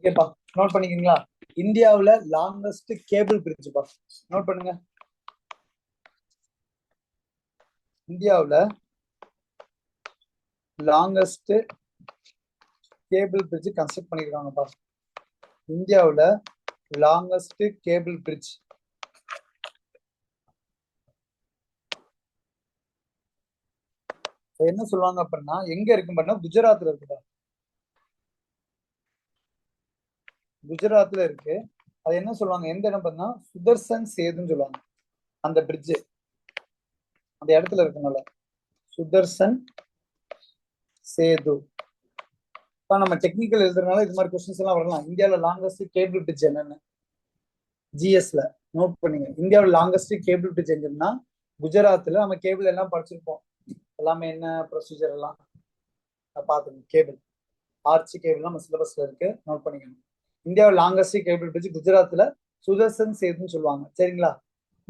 ஓகேப்பா, நோட் பண்ணிக்கிறீங்களா? இந்தியாவுல லாங்கஸ்ட் கேபிள் பிரிட்ஜ்ப்பா, நோட் பண்ணுங்க. இந்தியாவுல லாங்கஸ்ட் கேபிள் பிரிட்ஜ் கன்ஸ்ட்ரக்ட் பண்ணிருக்காங்கப்பா. இந்தியாவுல லாங்கஸ்ட் கேபிள் பிரிட்ஜ் என்ன சொல்லுவாங்க அப்படின்னா, எங்க இருக்கு பாத்தீங்கன்னா குஜராத்ல இருக்குப்பா. குஜராத்ல இருக்கு. அது என்ன சொல்லுவாங்க, எந்த இடம் பார்த்தீங்கன்னா சுதர்சன் சேதுன்னு சொல்லுவாங்க. அந்த பிரிட்ஜ் அந்த இடத்துல இருக்கனால சுதர்சன் சேது. நம்ம டெக்னிக்கல் எழுதுறதுனால இது மாதிரி கொஸ்டின்ஸ் எல்லாம் வரலாம். இந்தியாவில் லாங்கஸ்ட் கேபிள் பிரிட்ஜ் என்னன்னு ஜிஎஸ்ல நோட் பண்ணுங்க. இந்தியாவில் லாங்கஸ்ட் கேபிள் பிரிட்ஜ் எங்கன்னா குஜராத்ல. நம்ம கேபிள் எல்லாம் படிச்சிருப்போம், எல்லாமே என்ன ப்ரொசீஜர் எல்லாம் பாத்துங்க. கேபிள் ஆர்ச்சி கேபிள் நம்ம சிலபஸ்ல இருக்கு, நோட் பண்ணிக்கணும். இந்தியாவில் லாங்கஸ்ட் கேபிள் பிரிட்ஜ் குஜராத்ல சுதர்சன் சேதுன்னு சொல்லுவாங்க. சரிங்களா?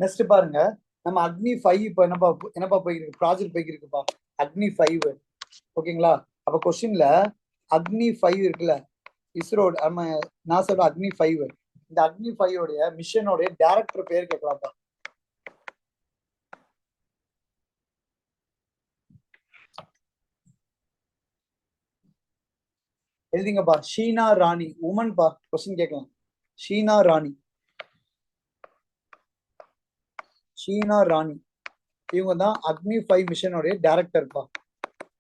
நெக்ஸ்ட் பாருங்க, நம்ம அக்னி 5 இப்போ என்னப்பா போயிருக்கு, ப்ராஜெக்ட் போய்க்கிருக்குப்பா அக்னி 5. ஓகேங்களா? அப்ப கொஸ்டின்ல அக்னி 5 இருக்குல்ல, இஸ்ரோ நம்ம நாசாவோட அக்னி 5. இந்த அக்னி 5 உடைய மிஷனோடைய டைரக்டர் பேர் கேட்கலாம்ப்பா. எழுதிங்கப்பா. ஷீனா ராணி, உமன் பா. கொஸ்டின் கேட்கலாம். ஷீனா ராணி, ஷீனா ராணி இவங்க தான் அக்னி 5 மிஷனோடைய டைரக்டர் பா.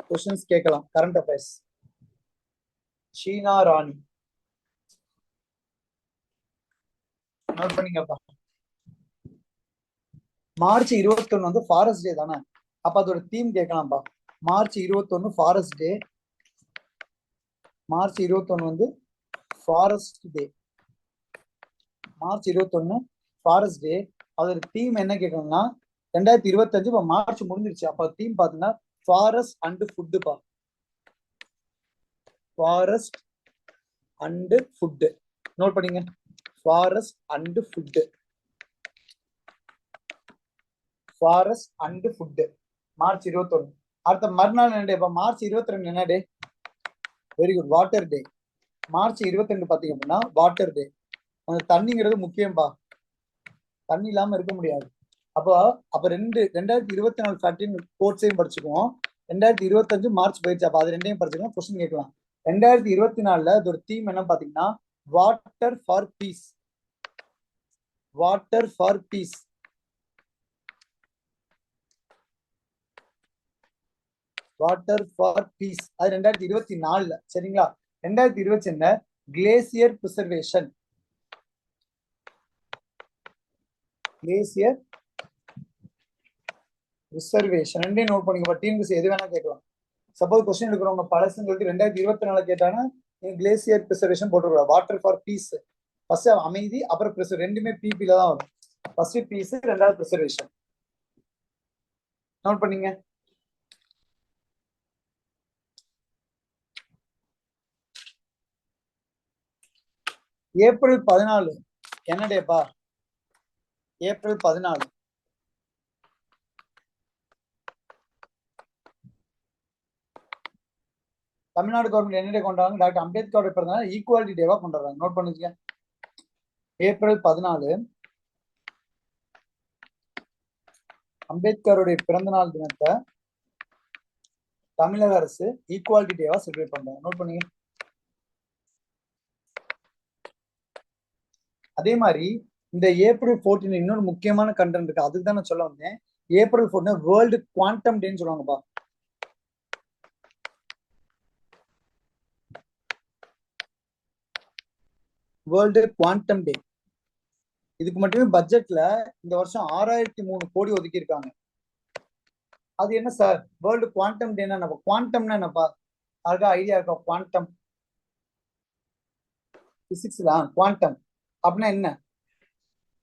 கொஸ்டின்ஸ் கேட்கலாம், கரண்ட் அஃபேர்ஸ். ஷீனா ராணி நோட் பண்ணீங்கப்பா. மார்ச் 21 வந்து ஃபாரஸ்ட் டே தானே, அப்ப அதோட தீம் கேட்கலாம்ப்பா. மார்ச் 21 ஃபாரஸ்ட் டே. மார்ச் 21 வந்து ஃபாரஸ்ட் டே. மார்ச் 21 ஃபாரஸ்ட் டே. அதோட தீம் என்ன கேட்கணும்னா 2025. இப்போ மார்ச் முடிஞ்சிருச்சு. அப்ப தீம் பாத்தீங்கன்னா ஃபாரஸ்ட் அண்ட் ஃபுட்டுப்பா. ஃபாரஸ்ட் அண்ட் ஃபுட் நோட் பண்ணீங்க. Forest and food, forest and food March 21. அடுத்த மறுநாள் என்ன டே? மார்ச் 22 என்ன day? Very good, water day. March 22 பாத்தீங்க அப்படின்னா வாட்டர் டே. அந்த தண்ணிங்கிறது முக்கியம்பா, தண்ணி இல்லாம இருக்க முடியாது. அப்போ 2024 ஃபேக்டரின் கோர்ஸையும் படிச்சுக்குவோம். 2025 மார்ச் போயிடுச்சு. அப்ப அது ரெண்டையும் படிச்சுக்கலாம். கொஸ்டின் கேட்கலாம். 2024 அதோட தீம் என்ன பாத்தீங்கன்னா water for piece. Water for piece. Water for piece அது 2024. சரிங்களா? 2021 கிளேசியர் பிரிசர்வேஷன். கிளேசியர் ரிசர்வேஷன் ரெண்டையும் நோட் பண்ணிக்க. டீமுக்கு எது வேணா கேட்கலாம். சப்போஸ் கொஸ்டின் எடுக்கிறவங்க பழசுன்னு சொல்லிட்டு 2024 கேட்டாங்கன்னா நீங்க கிளேசியர் பிரிசர்வேஷன் போட்டுருக்கலாம். வாட்டர் ஃபார் பீஸ், ஃபர்ஸ்ட் அமைதி, அப்புறம் பிரிசர், ரெண்டுமே பிபில தான் வரும். ஃபர்ஸ்ட் பீஸ், ரெண்டாவது பிரிசர்வேஷன். நோட் பண்ணீங்க. ஏப்ரல் 14 என்ன டேப்பா? ஏப்ரல் 14 தமிழ்நாடு கவர்மெண்ட் என்ன டே கொண்டாடுறாங்க? டாக்டர் அம்பேத்கரோட பிறந்தநாள் ஈக்குவாலிட்டி டேவா கொண்டாடுறாங்க. நோட் பண்ணிக்க. ஏப்ரல் 14 அம்பேத்கருடைய பிறந்தநாள் தினத்தை தமிழக அரசு ஈக்குவாலிட்டி டேவா செலிப்ரேட் பண்றாங்க. நோட் பண்ணீங்க. அதே மாதிரி இந்த ஏப்ரல் 14 இன்னொரு முக்கியமான கண்டென்ட் இருக்கு, அதுக்கு தான் நான் சொல்ல வந்தேன். ஏப்ரல் 14 வேர்ல்டு குவாண்டம் டேன்னு சொல்லுவாங்கப்பா. வேர்ல்டு குவாண்டம் டே. இதுக்கு மட்டுமே பட்ஜெட்ல இந்த வருஷம் 6003 கோடி ஒதுக்கி இருக்காங்க. அது என்ன சார் வேர்ல்டு குவாண்டம் டேன்னா என்னப்பா? குவாண்டம்னா என்னப்பா? அதுக்கு ஐடியா இருக்கா? குவாண்டம் பிசிக்ஸ்ல குவாண்டம் அப்படின்னா என்ன?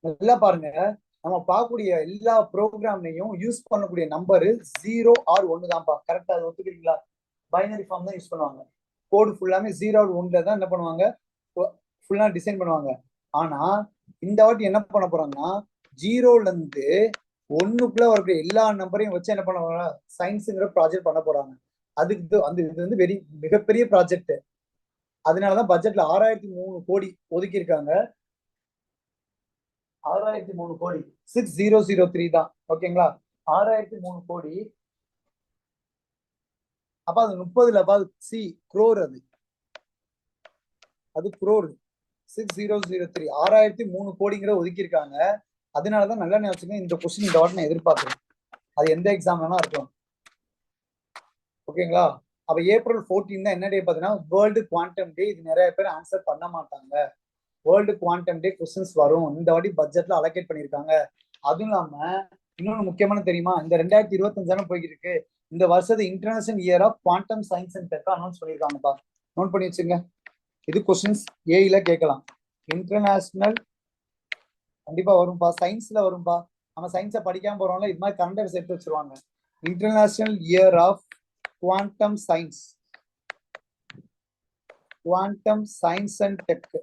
நல்லா பாருங்க, நம்ம பார்க்கக்கூடிய எல்லா ப்ரோக்ராம்லையும் யூஸ் பண்ணக்கூடிய நம்பரு 0 or 1 தான்ப்பா. கரெக்டா? அது ஒத்துக்கிறீங்களா? பைனரி ஃபார்ம் தான் யூஸ் பண்ணுவாங்க. கோடு ஃபுல்லாமே 0 or 1 தான் என்ன பண்ணுவாங்க, ஃபுல்லா டிசைன் பண்ணுவாங்க. ஆனா இந்த வாட்டி என்ன பண்ண போறாங்கன்னா 0ல இருந்து 1க்குள்ள வரக்கூடிய எல்லா நம்பரையும் வச்சு என்ன பண்ண போறாங்க, சயின்ஸுங்கிற ப்ராஜெக்ட் பண்ண போறாங்க. அதுக்கு இது வந்து மிகப்பெரிய ப்ராஜெக்ட். அதனாலதான் பட்ஜெட்ல 6003 கோடி ஒதுக்கி இருக்காங்க. 6003 கோடி 6003 தான். ஓகேங்களா? 6003 கோடி. அப்ப அது 30 சி குரோர். அது குரோர். 6003 6003 கோடிங்கிற ஒதுக்கி இருக்காங்க. அதனாலதான் நல்லா ஞாபகம் இந்த கொஸ்டின் இந்த வாட்டி நான் எதிர்பார்க்கிறேன். அது எந்த எக்ஸாம் வேணா இருக்கும். ஓகேங்களா? அப்ப April 14 தான் என்ன டே பாத்தீங்கன்னா வேர்ல்டு குவாண்டம் டே. இது நிறைய பேர் ஆன்சர் பண்ண மாட்டாங்க. வேர்ல்டு குவாண்டம் டே கொஸ்டின்ஸ் வரும். இந்த வாட்டி பட்ஜெட்ல அலோகேட் பண்ணிருக்காங்க. அதுவும் இல்லாம இன்னொன்னு முக்கியமான தெரியுமா, இந்த 2025 போய்கிட்டு இருக்கு. இந்த வருஷத்து international year of quantum science and tech announce பண்ணிருக்காங்கப்பா. நோட் பண்ணி வச்சுங்க. இது கொஸ்டின்ஸ் ஏல கேட்கலாம். இன்டர்நேஷனல் கண்டிப்பா வரும்பா, சயின்ஸ்ல வரும்பா. நம்ம சயின்ஸை படிக்காம போறோம்ல, இது மாதிரி கரண்ட் அஃபேர்ஸ் எடுத்து வச்சிருவாங்க. International year of quantum science, quantum science and tech.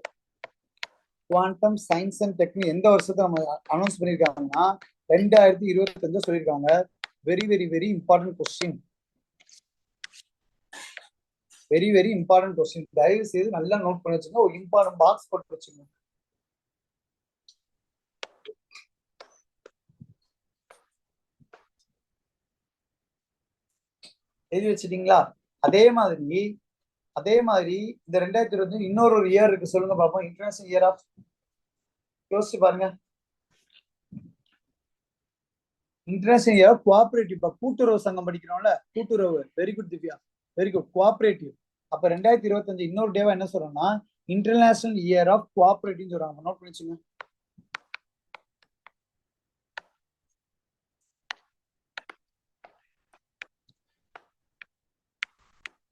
Quantum science and டெக்னி எந்த வருஷத்தை நம்ம அனௌன்ஸ் பண்ணிருக்காங்கன்னா 2025 சொல்லியிருக்காங்க. Very very very important question. Very very important question. தயவு செய்து நல்லா நோட் பண்ணி வச்சுங்க. ஒரு இம்பார்ட்டன்ட் பாக்ஸ் போட்டு வச்சுங்க. எழுதி வச்சுட்டீங்களா? அதே மாதிரி இந்த 2025 இன்னொரு இயர் இருக்கு. சொல்லுங்க பாப்போம். இன்டர்நேஷனல் இயர் ஆஃப், யோசிச்சு பாருங்க. International year of cooperative. கூட்டுறவு சங்கம் படிக்கிறோம்ல, கூட்டுறவு. Very good Divya, very good. Cooperative. அப்ப 2025 இன்னொரு டேவா என்ன சொல்றோம்னா இன்டர்நேஷனல் இயர் ஆஃப் கோஆபரேட்டிவ் சொல்றாங்க. நோட் பண்ணிச்சுங்க.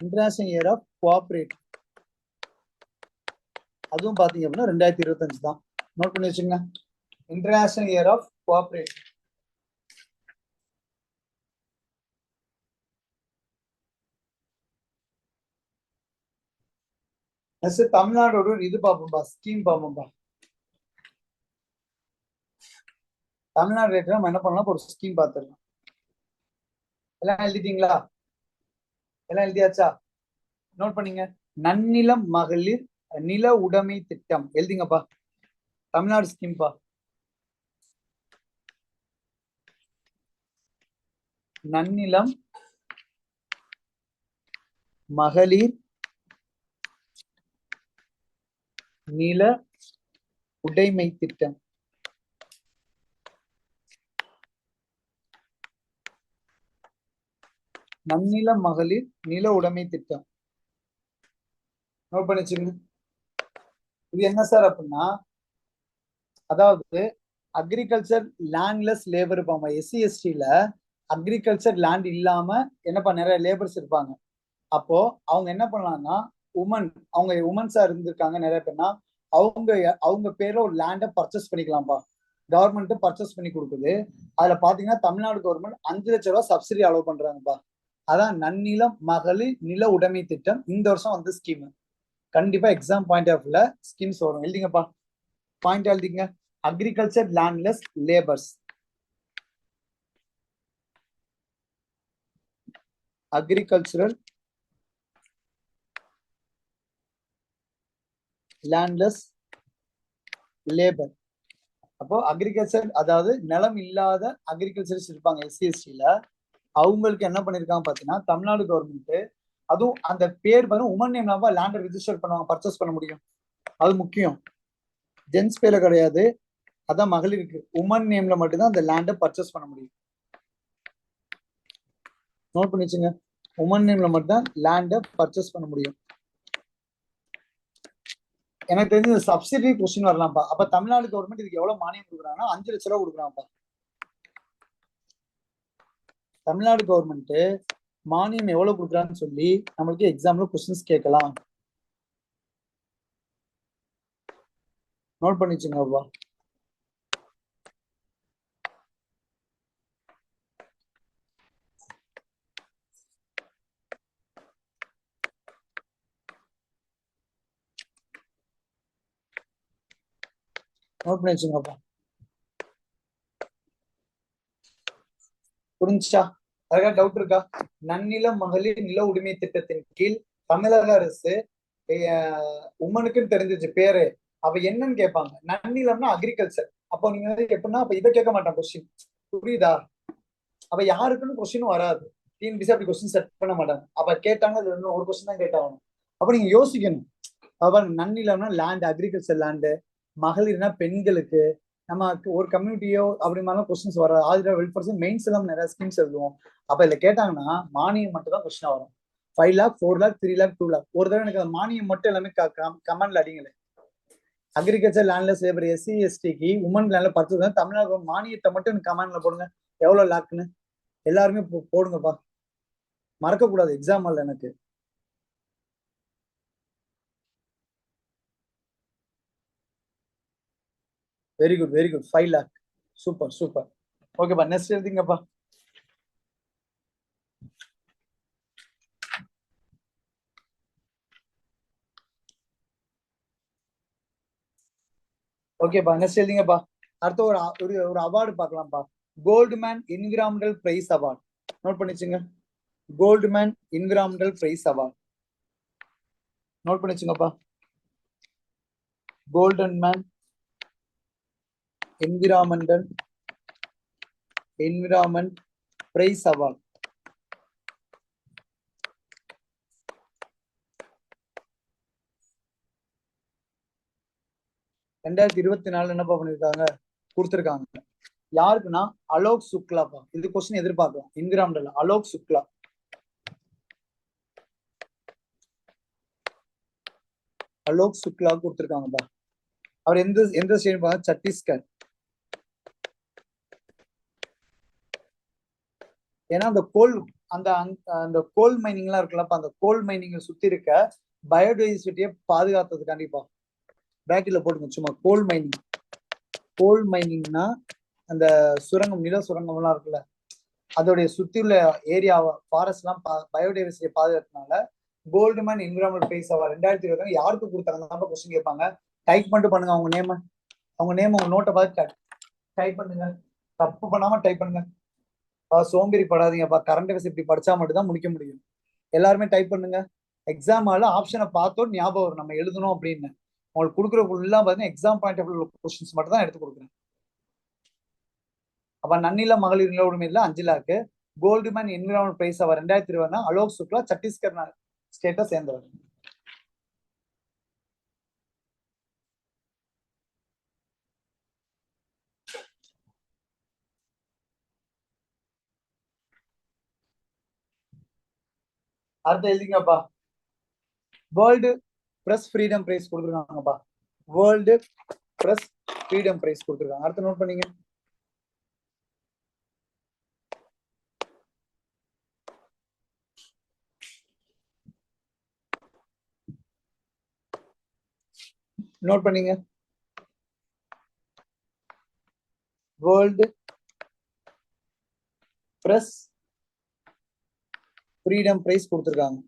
International year of cooperative. அதுவும் பாத்தீங்க அப்படின்னா 2025 தான். நோட் பண்ணி வச்சுங்க. International year of cooperative. தமிழ்நாடோட இது பார்ப்போம்பா, ஸ்கீம் பார்ப்போம்பா. தமிழ்நாடு ரேட்ல நம்ம என்ன பண்ணலாம், ஒரு ஸ்கீம் பார்த்துடலாம். எல்லாம் எழுதிட்டீங்களா? எல்லாம் எழுதியாச்சா? நோட் பண்ணீங்க. நன்னிலம் மகளிர் நில உடைமை திட்டம் எழுதிங்கப்பா. தமிழ்நாடு ஸ்கீம்பா. நன்னிலம் மகளிர் நில உடைமை திட்டம். நன்னிலம் மகளிர் நில உடைமை திட்டம். நோட் பண்ணி வச்சுங்க. இது என்ன சார் அப்படின்னா, அதாவது அக்ரிகல்ச்சர் லேண்ட்லெஸ் லேபர் இருப்பாங்க. எஸ்சி எஸ்டில அக்ரிகல்ச்சர் லேண்ட் இல்லாம என்னப்பா நிறைய லேபர்ஸ் இருப்பாங்க. அப்போ அவங்க என்ன பண்ணலாம்னா, அவங்க உமன்ஸா இருந்திருக்காங்க நிறைய பேர்னா, அவங்க அவங்க பேர்ல ஒரு லேண்டை பர்ச்சேஸ் பண்ணிக்கலாம்ப்பா. கவர்மெண்ட் பர்ச்சேஸ் பண்ணி கொடுக்குது. அதுல பாத்தீங்கன்னா தமிழ்நாடு கவர்மெண்ட் 5 லட்சம் ரூபாய் சப்சிடி அலோவ் பண்றாங்கப்பா. அதான் நன்னிலம் மகளிர் நில உடைமை திட்டம். இந்த வருஷம் வந்து ஸ்கீம். கண்டிப்பா எக்ஸாம் பாயிண்ட் ஆஃப் வியூல ஸ்கீம்ஸ் வரும். எழுதிங்கப்பா. பாயிண்ட் எழுதிங்க. Agriculture landless labours. Agricultural landless labour. அப்போ அக்ரிகல்ச்சர், அதாவது நிலம் இல்லாத அக்ரிகல்ச்சர்ஸ் இருப்பாங்க எஸ்சி எஸ்டில. அவங்களுக்கு என்ன பண்ணிருக்காங்க பாத்தீங்கன்னா தமிழ்நாடு கவர்மெண்ட், அதுவும் அந்த பேர் பாருங்க உமன் நேம்ல லேண்டை ரிஜிஸ்டர் பண்ணுவாங்க, பர்ச்சேஸ் பண்ண முடியும். அது முக்கியம். ஜென்ஸ் பேர்ல கிடையாது. அதான் மகளிருக்கு உமன் நேம்ல மட்டும்தான் அந்த லேண்டை பர்ச்சேஸ் பண்ண முடியும். நோட் பண்ணி வச்சுங்க. உமன் நேம்ல மட்டும் லேண்டை பர்ச்சேஸ் பண்ண முடியும். எனக்கு தெரிஞ்சு சப்சிடி கொஸ்டின் வரலாம்ப்பா. அப்ப தமிழ்நாடு கவர்மெண்ட் இதுக்கு எவ்வளவு மானியம் கொடுக்குறாங்கன்னா 5 லட்சம் ரூபாய் கொடுக்குறாங்கப்பா. தமிழ்நாடு கவர்மெண்ட் மானியம் எவ்வளவு கொடுக்குறான்னு சொல்லி நம்மளுக்கு எக்ஸாம்ல கொஸ்டின்ஸ் கேட்கலாம். நோட் பண்ணிச்சுங்கப்பா. நோட் பண்ணி வச்சுங்கப்பா. புரிஞ்சுச்சா? அதுக்காக டவுட் இருக்கா? நன்னில மகளிர் நில உரிமை திட்டத்தின் கீழ் தமிழக அரசு உமனுக்குன்னு தெரிஞ்சிச்சு பேரு, அப்ப என்னன்னு கேட்பாங்க. நன்னிலம்னா அக்ரிகல்ச்சர். அப்போ நீங்க வந்து எப்படின்னா அப்ப இதை கேட்க மாட்டான் கொஸ்டின். புரியுதா? அப்ப யாருக்குன்னு கொஸ்டினும் வராது. டிஎன்பிசி அப்படி கொஸ்டின் செட் பண்ண மாட்டாங்க. அப்ப கேட்டாங்க ஒரு கொஸ்டின் தான் கேட்டாகணும். அப்ப நீங்க யோசிக்கணும். அப்ப நன்னிலம்னா லேண்ட், அக்ரிகல்ச்சர் லேண்டு. மகளிர்னா பெண்களுக்கு. நம்ம ஒரு கம்யூனிட்டியோ அப்படி மாதிரிலாம் கொஸ்டின்ஸ் வராது. ஆதிர வெல்ஃபேர் மெயின்ஸ் எல்லாம் நிறைய ஸ்கீம்ஸ் எழுதுவோம். அப்ப இதுல கேட்டாங்கன்னா மானியம் மட்டும் தான் கொஸ்டின் வரும். 5 lakh, 4 lakh, 3 lakh, 2 lakh. ஒரு தடவை எனக்கு மானியம் மட்டும் எல்லாமே கமெண்ட்ல அடிங்களேன். அக்ரிகல்ச்சர் லேண்ட்லெஸ் லேபர் எஸ்சி எஸ்டிக்கு உமன் லேண்ட்ல 10 தமிழ்நாடு மானியத்தை மட்டும் எனக்கு கமெண்ட்ல போடுங்க. எவ்வளவு லாக்னு எல்லாருமே போடுங்கப்பா. மறக்க கூடாது எக்ஸாம் அல்ல எனக்கு. Very good very good. 5 lakh. Super super. ஓகேப்பா, நெக்ஸ்ட் எழுதிங்கப்பா. ஓகேப்பா, நெக்ஸ்ட் எழுதிங்கப்பா. அடுத்த ஒரு அவார்டு பார்க்கலாம்ப்பா. Goldman environmental prize award. Note பண்ணிச்சுங்க. Goldman environmental prize award note பண்ணிச்சுங்கப்பா. Golden environmental prize award. ரெண்டாயிரத்தி 24 என்னப்பா பண்ணிருக்காங்க, கொடுத்திருக்காங்க. யாருக்குன்னா அலோக் சுக்லாப்பா. இது கொஸ்டின் எதிர்பார்க்கலாம். என்விரான்மெண்டல் அலோக் சுக்லா. அலோக் சுக்லா கொடுத்திருக்காங்கப்பா. அவர் எந்த ஸ்டேட் பாருங்க, சத்தீஸ்கர். ஏன்னா அந்த கோல் அந்த கோல் மைனிங் எல்லாம் இருக்குல்லப்பா, அந்த கோல் மைனிங்கை சுத்தி இருக்க பயோடைவர்சிட்டியை பாதுகாத்தது கண்டிப்பா. பேக்கில போட்டுங்க சும்மா. கோல் மைனிங்னா அந்த சுரங்கம், நில சுரங்கம் எல்லாம் இருக்குல்ல, அதோடைய சுத்தி உள்ள ஏரியா ஃபாரஸ்ட் எல்லாம் பயோடைவர்சிட்டியை பாதுகாத்தனால கோல்ட்மேன் என்விரான்மெண்டல் பிரைஸ் அவார்டு 2020 யாருக்கு கொடுத்தாங்க கொஸ்டின் கேட்பாங்க. டைப் பண்ணிட்டு பண்ணுங்க அவங்க நேம், உங்க நோட்டை பார்த்து டைப் பண்ணுங்க. தப்பு பண்ணாம டைப் பண்ணுங்க. சோம்பேறி படாதீங்கப்பா. கரண்ட் அஃபேர்ஸ் இப்படி படிச்சா மட்டும் தான் முடிக்க முடியும். எல்லாருமே டைப் பண்ணுங்க. எக்ஸாம் ஆல ஆப்ஷனை பார்த்தோம் ஞாபகம் வரும் நம்ம எழுதணும் அப்படின்னு. உங்களுக்கு கொடுக்குற ஃபுல்லா பாத்தீங்கன்னா எக்ஸாம் பாயிண்ட் ஆஃப் கொஸ்டின்ஸ் மட்டும் தான் எடுத்து கொடுக்குறேன். அப்ப நன்னில மகளிர் நில உரிமையில 5 லாக். கோல்ட்மேன் என்விரான்மெண்டல் பிரைஸ் அவர் 2020 அலோக் சுக்லா, சத்தீஸ்கர் ஸ்டேட்டை சேர்ந்தவர். அடுத்து எழுதிங்கப்பா. வேர்ல்டு பிரஸ் ஃப்ரீடம் பிரைஸ் கொடுத்துருக்காங்கப்பா. வேர்ல்டு பிரஸ் ஃப்ரீடம் பிரைஸ் கொடுத்துருக்காங்க. அடுத்து நோட் பண்ணீங்க. நோட் பண்ணீங்க. வேர்ல்டு பிரஸ் ஃப்ரீடம் பிரைஸ் கொடுத்துருக்காங்க.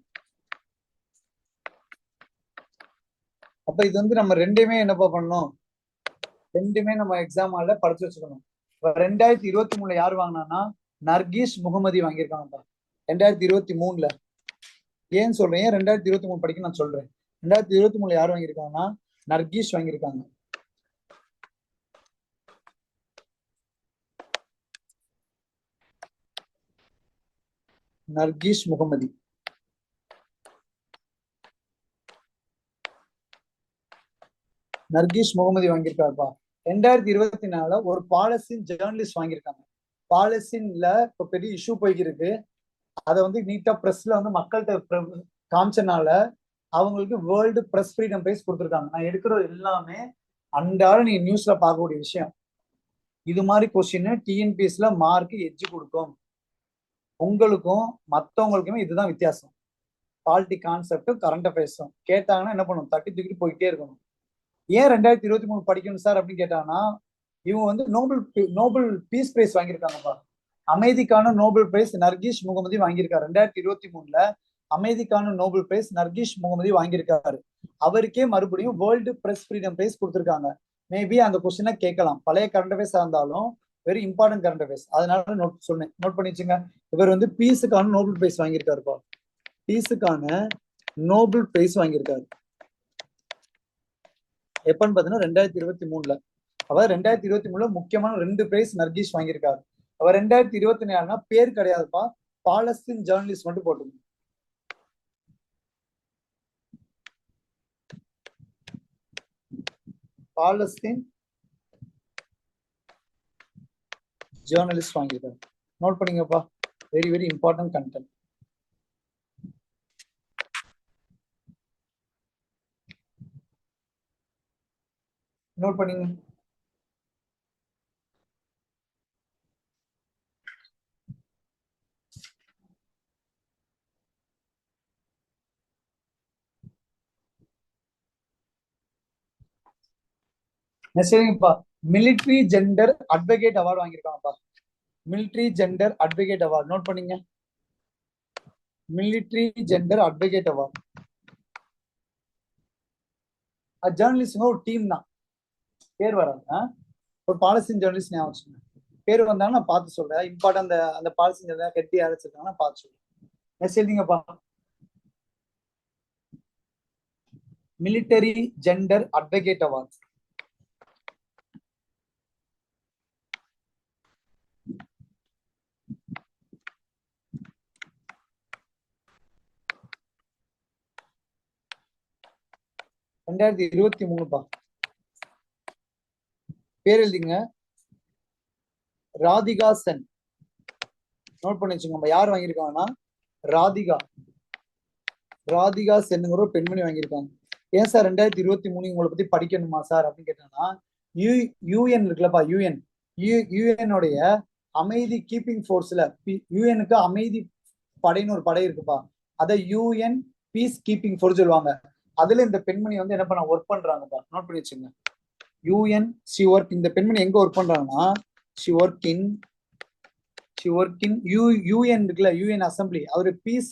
அப்ப இது வந்து நம்ம ரெண்டுமே என்னப்பா பண்ணணும், ரெண்டுமே நம்ம எக்ஸாம் ஹால்ல படிச்சு வச்சுக்கணும். 2023 யார் வாங்கினா நர்கீஸ் முகமதி வாங்கியிருக்காங்கப்பா. 2023 ஏன் சொல்றேன், 2023 படிக்க நான் சொல்றேன். 2023 யார் வாங்கியிருக்காங்கன்னா நர்கீஸ் வாங்கியிருக்காங்க. நர்கீஸ் முகமதி. நர்கீஸ் முகமதி வாங்கியிருக்காருப்பா. 2024 ஒரு பாலஸ்தீன் ஜேர்னலிஸ்ட் வாங்கியிருக்காங்க. பாலஸ்தீன்ல இப்ப பெரிய இஷ்யூ போய்க்கிருக்கு. அதை வந்து நீட்டா பிரஸ்ல வந்து மக்கள்கிட்ட காமிச்சனால அவங்களுக்கு வேர்ல்டு பிரஸ் ஃப்ரீடம் பிரைஸ் கொடுத்துருக்காங்க. நான் எடுக்கிறது எல்லாமே அன்றாட நீங்க நியூஸ்ல பார்க்கக்கூடிய விஷயம். இது மாதிரி கொஸ்டின் டிஎன்பிஎஸ்ல மார்க் எட்ஜ் கொடுக்கும். உங்களுக்கும் மற்றவங்களுக்குமே இதுதான் வித்தியாசம். பாலிட்டிக் கான்செப்டும் கரண்ட் அஃபேர்ஸும் கேட்டாங்கன்னா என்ன பண்ணணும், தட்டி தூக்கிட்டு போயிட்டே இருக்கணும். ஏன் 2023 படிக்கணும் சார் அப்படின்னு கேட்டாங்கன்னா, இவங்க வந்து நோபல் பீஸ் பிரைஸ் வாங்கியிருக்காங்கப்பா. அமைதிக்கான நோபல் பிரைஸ் நர்கீஸ் முகமதி வாங்கியிருக்காரு. 2023 அமைதிக்கான நோபல் பிரைஸ் நர்கீஸ் முகமதி வாங்கியிருக்காரு. அவருக்கே மறுபடியும் வேர்ல்டு பிரஸ் ஃப்ரீடம் பிரைஸ் கொடுத்துருக்காங்க. மேபி அந்த கொஸ்டினை கேட்கலாம். பழைய கரண்ட் அஃபேர்ஸ் இருந்தாலும் வெரி இம்பார்ட்டன்ட் கரண்ட் அஃபேர்ஸ். அதனால நோட் பண்ணிச்சுங்க. இவர் வந்து பீஸுக்கான நோபல் பிரைஸ் வாங்கியிருக்காருப்பா. பீஸுக்கான நோபல் பிரைஸ் வாங்கியிருக்காரு. எப்பன்னு பாத்தீங்கன்னா 2023. அவர் 2023 முக்கியமான 2 பிரைஸ் நர்கீஸ் வாங்கியிருக்காரு. அவர் 2024 பேர் கிடையாதுப்பா, பாலஸ்தீன் ஜேர்னலிஸ்ட் மட்டும் போட்டுங்க. பாலஸ்தீன் ஜேர்னலிஸ்ட் வாங்கியிருக்காரு. நோட் பண்ணிங்கப்பா, very very important content. Note பண்ணிங்க. சரிங்கப்பா, மிலிட்ரி ஜெண்டர் அட்வொகேட் அவார்டு வாங்கியிருக்காங்கப்பா. Military gender advocate award note பண்ணீங்க. Military gender advocate award. Journalist ஒரு டீம் தான், பேர் வராது. ஒரு பாலஸ்தீன் ஜேர்னலிஸ்ட் ஞாபகம் வச்சுக்கோங்க. பேர் வந்தாலும் நான் பார்த்து சொல்றேன். இம்பார்ட்டன் அந்த அந்த பாலஸ்தீன் கட்டி அரைச்சிருக்காங்கன்னா பார்த்து சொல்றேன். சரிங்கப்பா, மிலிட்டரி ஜெண்டர் அட்வொகேட் அவார்டு. ரெண்டாயிரத்தி 23பா. பேர் எழுதிங்க, ராதிகா சென். நோட் பண்ணி வச்சுக்கோங்க. யார் வாங்கியிருக்காங்கன்னா ராதிகா, ராதிகா சென்னுங்கிற ஒரு பெண்மணி வாங்கியிருக்காங்க. ஏன் சார் 2023 உங்களை பத்தி படிக்கணுமா சார் அப்படின்னு கேட்டாங்கன்னா, யூஎன் இருக்குல்லப்பா, யூஎனுடைய அமைதி கீப்பிங் போர்ஸ்ல, யூஎனுக்கு அமைதி படைன்னு ஒரு படை இருக்குப்பா, அதை யூஎன் பீஸ் கீப்பிங் போர்ஸ் சொல்லுவாங்க. அதுல இந்த பெண்மணி வந்து என்ன பண்ண ஒர்க் பண்றாங்கப்பா. நோட் பண்ணி வச்சுங்க. UN she work. இந்த பெண்மணி எங்க ஒர்க் பண்றாங்கன்னா, ஷி ஒர்க் இன் யூஎன் இருக்குல்ல, யூஎன் அசம்பிளி, அவரு பீஸ்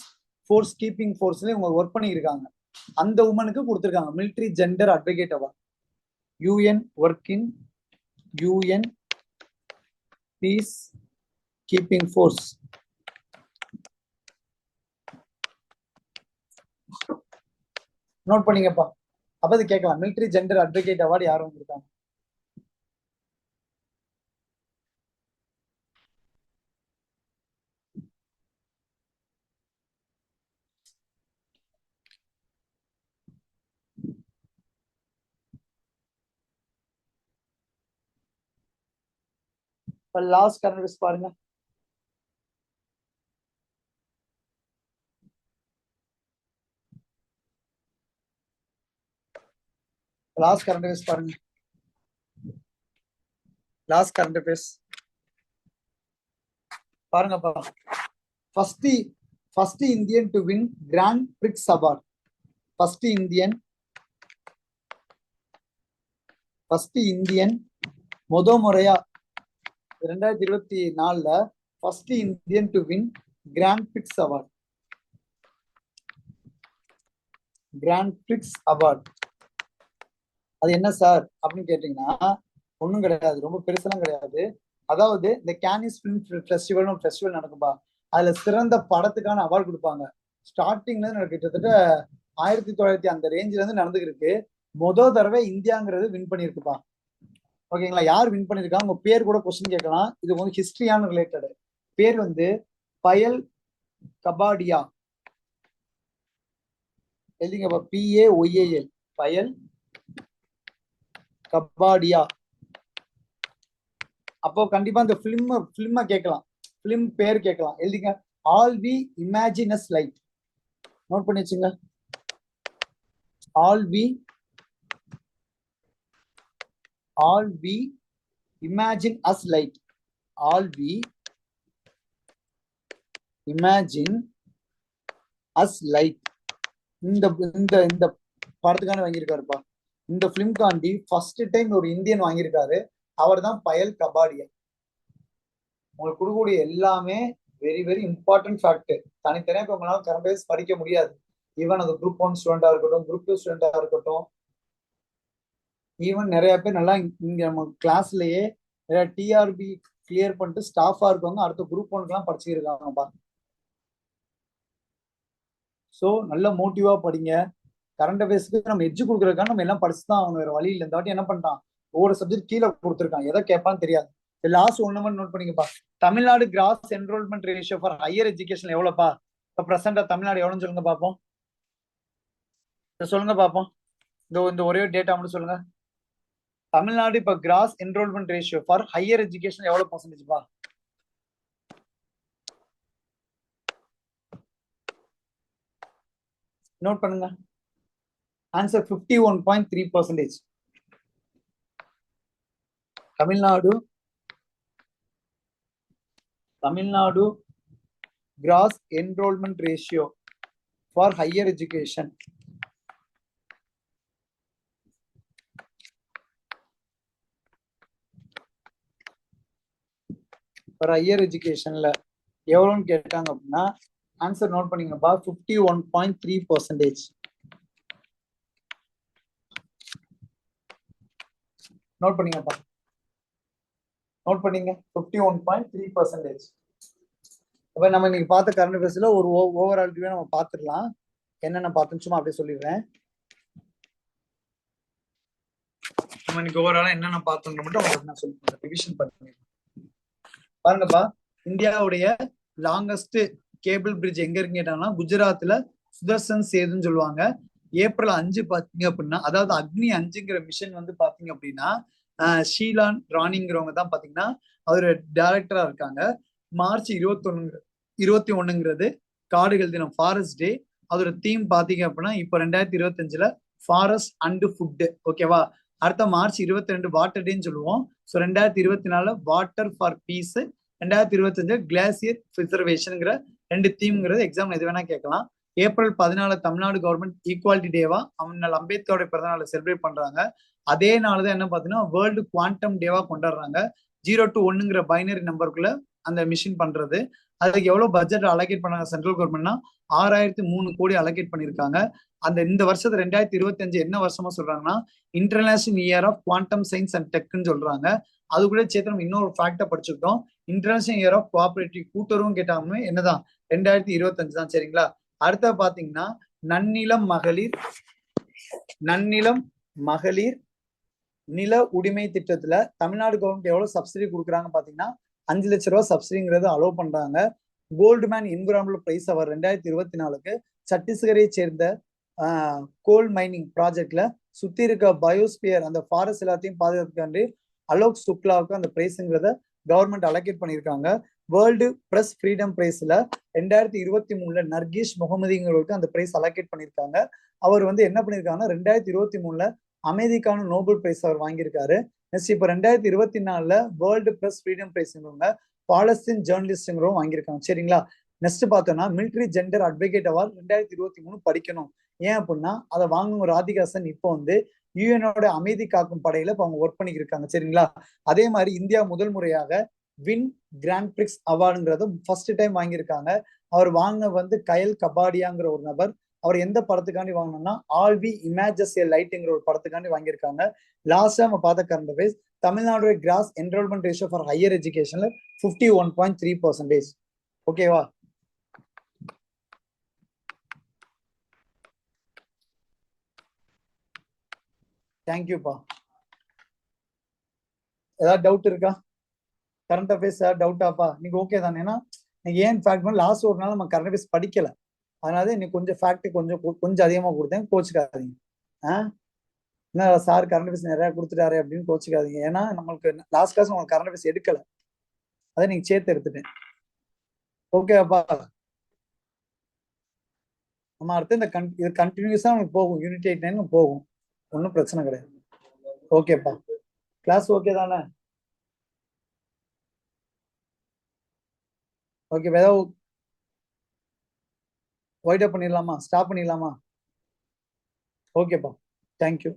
ஃபோர்ஸ் கீப்பிங் போர்ஸ்ல இவங்க ஒர்க் பண்ணியிருக்காங்க. அந்த உமனுக்கு கொடுத்துருக்காங்க military gender advocate award. UN work in UN peace keeping force. Note பண்ணீங்கப்பா. அப்ப அது கேட்கலாம், மிலிட்ரி ஜெண்டர் அட்வொகேட் அவார்டு யார் வாங்கியிருக்காங்க. லாஸ்ட் கரண்ட் பாருங்க. லாஸ்ட் கரண்ட் அஃபேர்ஸ் பாருங்க. லாஸ்ட் கரண்ட் அஃபேர்ஸ் பாருங்கப்பா. First Indian to win grand prix award. First Indian முறையா 2024 first Indian to win grand prix award. Grand BRICS award award என்ன sir அப்படின்னு கேட்டீங்கன்னா, ஒன்றும் கிடையாது, ரொம்ப பெருசெல்லாம் கிடையாது. அதாவது இந்த கேனிஸ் ஃபிலிம் ஃபெஸ்டிவல்னு ஒரு ஃபெஸ்டிவல் நடக்கும்பா. அதுல சிறந்த படத்துக்கான அவார்டு கொடுப்பாங்க. ஸ்டார்டிங்ல இருந்து கிட்டத்தட்ட 1900 அந்த ரேஞ்சில இருந்து நடந்துருக்கு. முதல் தடவை இந்தியாங்கிறது வின் பண்ணிருக்குப்பா. ஓகேங்களா? யார் வின் பண்ணிருக்காங்க, உங்க பேர் கூட கொஸ்டின் கேட்கலாம். இது வந்து ஹிஸ்டரியான ரிலேட்டட். பேர் வந்து பயல் கபாடியா. எழுதிங்கப்பா, PAYAL, பயல் கபாடியா. அப்போ கண்டிப்பா இந்த பிலிம் கேட்கலாம், பிலிம் பேர் கேட்கலாம். எழுதிங்க, all we imagine as light. Note பண்ணி வச்சுங்க. All we imagine as light. All we imagine as light. இந்த இந்த படத்துக்கான வாங்கியிருக்காருப்பா. இந்த பிலிம்காண்டி ஃபர்ஸ்ட் டைம் ஒரு இந்தியன் வாங்கியிருக்காரு. அவர் தான் பயல் கபாடியா. உங்களுக்கு கொடுக்கக்கூடிய எல்லாமே வெரி வெரி இம்பார்ட்டன்ட் ஃபேக்ட். தனித்தனியாக இப்போ உங்களால் கரண்ட் படிக்க முடியாது. ஈவன் அது குரூப் 1 ஸ்டூடெண்டா இருக்கட்டும், குரூப் 2 ஸ்டூடெண்டா இருக்கட்டும், ஈவன் நிறைய பேர் நல்லா இங்க நம்ம கிளாஸ்லயே நிறைய டிஆர்பி கிளியர் பண்ணிட்டு ஸ்டாஃபா இருக்கவங்க அடுத்த குரூப் 1க்குலாம் படிச்சுருக்காங்கப்பா. ஸோ நல்ல மோட்டிவா படிங்க. கரண்ட் அஃபேர்ஸ்க்கு நம்ம எட்ஜ் கொடுக்குறதுக்காக நம்ம எல்லாம் படிச்சு தான் ஆகணும், வேற வழி இல்லை. இந்த வாட்டி என்ன பண்ணிட்டான், ஒவ்வொரு சப்ஜெக்ட் கீழே கொடுத்துருக்கான், எதை கேட்பான்னு தெரியாது. லாஸ்ட் ஒன் நம்பர் நோட் பண்ணிக்கப்பா. Tamil Nadu gross enrolment ratio for higher education எவ்வளோப்பா? இப்போ ப்ரெசென்டா தமிழ்நாடு எவ்வளோன்னு சொல்லுங்க பார்ப்போம். சொல்லுங்க பார்ப்போம். இந்த ஒரே டேட்டா மட்டும் சொல்லுங்க. தமிழ்நாடு இப்ப gross enrolment ratio for higher education எவ்வளவு பர்சன்டேஜ்ப்பா? நோட் பண்ணுங்க. Answer 51.3%. Tamil Nadu gross enrolment ratio for higher education. For higher எஜுகேஷன்ல எவ்வளோன்னு கேட்டாங்க அப்படின்னா ஆன்சர் நோட் பண்ணிங்கப்பா, 51.3%. நோட் பண்ணிங்கப்பா, நோட் பண்ணிங்க 51.3%. அப்ப நம்ம இன்னைக்கு பார்த்த கரண்ட் அஃபேர்ஸ்ல ஒரு ஓவரால் வியூ நம்ம பார்த்துடலாம். என்னென்ன பார்த்தோம் சும்மா அப்படியே சொல்லிடுறேன். நம்ம இன்னைக்கு ஓவராலா என்னென்ன பார்த்தோம் மட்டும் உங்களுக்கு நான் சொல்லிடுறேன், ரிவிஷன் பண்ணி பாருங்கப்பா. இந்தியாவுடைய லாங்கஸ்ட் கேபிள் பிரிட்ஜ் எங்க இருக்கு கேட்டாங்கன்னா குஜராத்ல சுதர்சன் சேதுன்னு சொல்லுவாங்க. ஏப்ரல் 5 பாத்தீங்க அப்படின்னா, அதாவது அக்னி 5ங்கிற மிஷன் வந்து பாத்தீங்க அப்படின்னா ஷீலான் ராணிங்கிறவங்க தான் பாத்தீங்கன்னா அவர் டைரக்டரா இருக்காங்க. மார்ச் 21ங்கிறது காடுகள் தினம், ஃபாரஸ்ட் டே. அதோட தீம் பாத்தீங்க அப்படின்னா இப்ப 2025ல ஃபாரஸ்ட் அண்ட் ஃபுட். ஓகேவா? அடுத்த மார்ச் 22 வாட்டர் டேன்னு சொல்லுவோம். So 2024 water for peace, 2025 glacier பிரிசர்வேஷன்ங்கிற 2 தீம்ங்கிறது எக்ஸாம் எது வேணா கேட்கலாம். ஏப்ரல் 14 தமிழ்நாடு கவர்மெண்ட் ஈக்குவாலிட்டி டேவா அண்ணல் அம்பேத்கரோட பிறந்த நாளை செலிப்ரேட் பண்றாங்க. அதே நாள் தான் என்ன பார்த்தீங்கன்னா வேர்ல்டு குவாண்டம் டேவா கொண்டாடுறாங்க. 0 to 1ங்கிற பைனரி நம்பருக்குள்ள அந்த மிஷின் பண்றது. அதுக்கு எவ்வளவு பட்ஜெட் அலோகேட் பண்ணாங்க சென்ட்ரல் கவர்மெண்ட்னா 6003 கோடி அலோகேட் பண்ணிருக்காங்க. இந்த வருஷத்து 2025 என்ன வருஷமா சொல்றாங்கன்னா international year of quantum science and டெக்னு சொல்றாங்க. அது கூட சேர்த்து நம்ம இன்னொரு ஃபேக்டா படிச்சுக்கிட்டோம், இன்டர்நேஷனல் இயர் ஆஃப் கோஆபரேட்டிவ் கூட்டுறவும் கேட்டாலுமே என்னதான் 2025 தான். சரிங்களா? அடுத்த பாத்தீங்கன்னா நன்னிலம் மகளிர் நில உரிமை திட்டத்துல தமிழ்நாடு கவர்மெண்ட் எவ்வளவு சப்சிடி கொடுக்குறாங்க பாத்தீங்கன்னா 5 லட்சம் ரூபாய் சப்சிடிங்கிறது அலோவ் பண்றாங்க. கோல்டுமேன் என்விரான்மெண்டல் பிரைஸ் அவர் 2024க்கு சத்தீஸ்கரை சேர்ந்த கோல் மைனிங் ப்ராஜெக்ட்ல சுத்தி இருக்க பயோஸ்பியர் அந்த ஃபாரஸ்ட் எல்லாத்தையும் பாதுகாத்துக்காண்டி அலோக் சுக்லாவுக்கு அந்த பிரைஸ்ங்கிறத கவர்மெண்ட் அலோகேட் பண்ணியிருக்காங்க. வேர்ல்டு பிரஸ் ஃப்ரீடம் பிரைஸ்ல 2023ல நர்கீஷ் முகமதிங்கிறவருக்கு அந்த பிரைஸ் அலோகேட் பண்ணியிருக்காங்க. அவர் வந்து என்ன பண்ணியிருக்காங்கன்னா 2023ல அமைதிக்கான நோபல் பிரைஸ் அவர் வாங்கியிருக்காரு. நெக்ஸ்ட் இப்போ 2024ல வேர்ல்டு பிரஸ் ஃப்ரீடம் பிரைஸ்ங்கிறவங்க பாலஸ்தீன் ஜேர்னலிஸ்ட்ங்கிறவங்க வாங்கியிருக்காங்க. சரிங்களா? நெக்ஸ்ட் பார்த்தோம்னா மிலிட்ரி ஜெண்டர் அட்வொகேட் அவார்டு 2023 படிக்கணும். ஏன் அப்படின்னா அதை வாங்கும் ராதிகாசன் இப்போ வந்து யூஎனோட அமைதி காக்கும் படையில இப்போ அவங்க ஒர்க் பண்ணிக்கிட்டு இருக்காங்க. சரிங்களா? அதே மாதிரி இந்தியா முதல் முறையாக வின் கிராண்ட் பிரிக்ஸ் அவார்டுங்கிறது ஃபர்ஸ்ட் டைம் வாங்கியிருக்காங்க. அவர் வாங்கின வந்து கயல் கபாடியாங்கிற ஒரு நபர். அவர் எந்த படத்துக்காண்டி வாங்கினோம்னா ஆல் வி இமேஜஸ் ஏ லைட்ங்கிற ஒரு படத்துக்காண்டி வாங்கியிருக்காங்க. லாஸ்டா நம்ம பார்த்த current affairs Tamil Nadu gross enrolment ratio for higher எஜுகேஷன்ல 51.3%. ஓகேவா? தேங்க்யூப்பா. ஏதாவது டவுட் இருக்கா? கரண்ட் அஃபேர்ஸ் ஏதாவது டவுட்டாப்பா? நீங்க ஓகே தானே? ஏன்னா ஏன் ஃபேக்ட் லாஸ்ட் ஒரு நாள் நம்ம கரண்ட் அஃபேர்ஸ் படிக்கல, அதனால இன்னைக்கு கொஞ்சம் ஃபேக்ட் கொஞ்சம் அதிகமா கொடுத்தேன், கோச்சுக்காதீங்க. என்ன சார் கரண்ட் அஃபேர்ஸ் நிறைய கொடுத்துட்டாரு அப்படின்னு கோச்சுக்காதீங்க. ஏன்னா நம்மளுக்கு லாஸ்ட் கிளாஸ் உங்களுக்கு கரண்ட் அஃபேர்ஸ் எடுக்கல, அதை நீங்க சேர்த்து எடுத்துட்டேன். ஓகேப்பா? நம்ம அடுத்து இது கண்டினியூஸா உங்களுக்கு போகும், யூனிட் 8 போகும், ஒன்றும் பிரச்சனை கிடையாது. ஓகேப்பா? கிளாஸ் ஓகே தானே? ஓகே, ஏதாவது ஒயிட் அப் பண்ணிடலாமா? ஸ்டாப் பண்ணிடலாமா? ஓகேப்பா, தேங்க்யூ.